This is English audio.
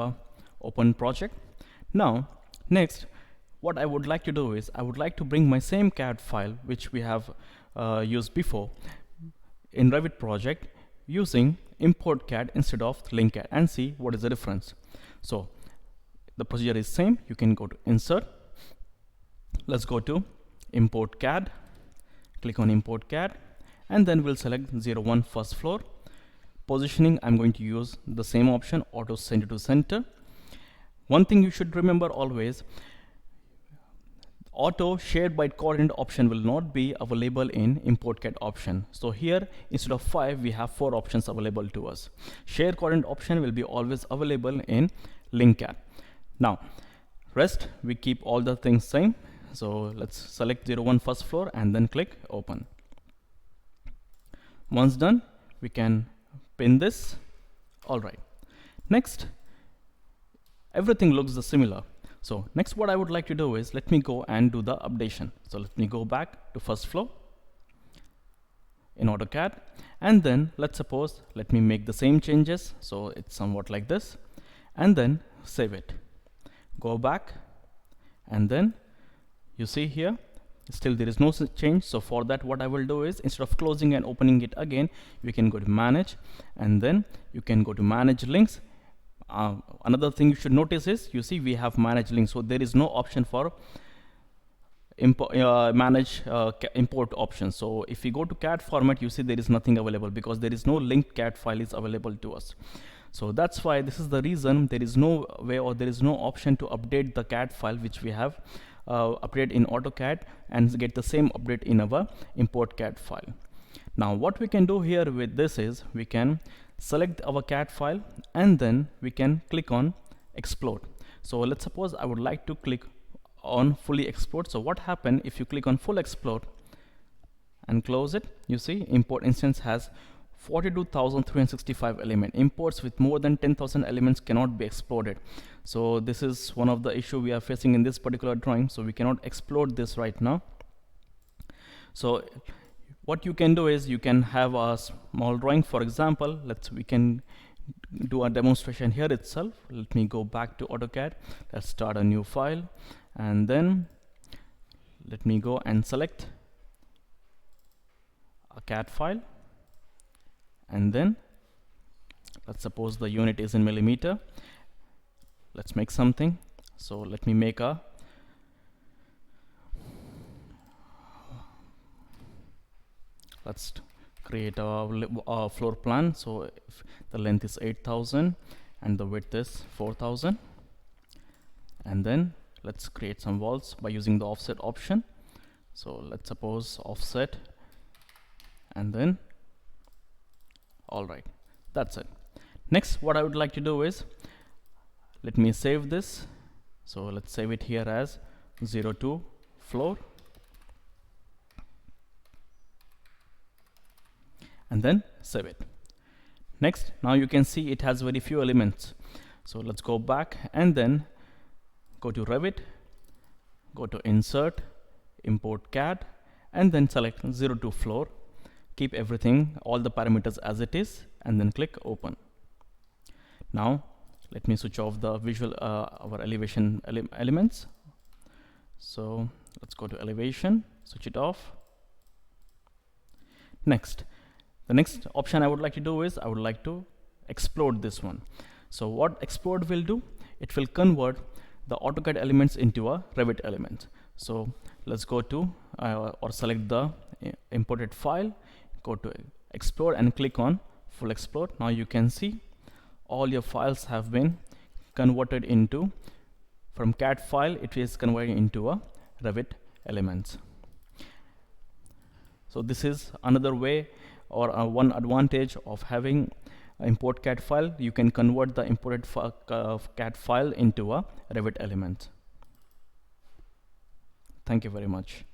open project. Now next, what I would like to do is I would like to bring my same CAD file which we have used before in Revit project using import CAD instead of link CAD and see what is the difference. So the procedure is same. You can go to insert, let's go to import CAD, click on import CAD, and then we'll select 01 first floor. Positioning, I'm going to use the same option, auto center to center. One thing you should remember always, auto shared by coordinate option will not be available in import CAD option. So here instead of 5 we have 4 options available to us. Share coordinate option will be always available in link CAD. Now rest we keep all the things same. So let's select 01 first floor and then click open. Once done, we can pin this. All right, next everything looks similar. So next what I would like to do is let me go and do the updation. So let me go back to first floor in AutoCAD, and then let me make the same changes. So it's somewhat like this, and then save it. Go back, and then you see here still there is no change. So for that what I will do is instead of closing and opening it again, you can go to manage, and then you can go to manage links. Another thing you should notice is you see we have manage links, so there is no option for manage import option. So if we go to CAD format, you see there is nothing available because there is no linked CAD file is available to us. So that's why this is the reason there is no way or there is no option to update the CAD file which we have update in AutoCAD and get the same update in our import CAD file. Now what we can do here with this is we can select our CAD file and then we can click on export. So let's suppose I would like to click on fully export. So what happens if you click on full export and close it, you see import instance has 42,365 elements. Imports with more than 10,000 elements cannot be exported. So this is one of the issue we are facing in this particular drawing, so we cannot explode this right now. So what you can do is you can have a small drawing. For example, we can do a demonstration here itself. Let me go back to AutoCAD. Let's start a new file, and then let me go and select a CAD file, and then let's suppose the unit is in millimeter. Let's make something. So let me make a let's create a floor plan. So if the length is 8,000 and the width is 4,000, and then let's create some walls by using the offset option. So let's suppose offset, and then all right, that's it. Next what I would like to do is let me save this. So let's save it here as 02 floor, and then save it. Next, now you can see it has very few elements. So let's go back and then go to Revit, go to insert, import CAD, and then select 02 floor. Keep everything, all the parameters as it is, and then click open. Now let me switch off the visual our elevation elements. So let's go to elevation, switch it off. Next, the next option I would like to do is I would like to explode this one. So what explode will do, it will convert the AutoCAD elements into a Revit element. So let's go to or select the imported file, go to explode and click on full export. Now you can see all your files have been converted into, from CAD file it is converted into a Revit elements. So this is another way or one advantage of having import CAD file. You can convert the imported CAD file into a Revit element. Thank you very much.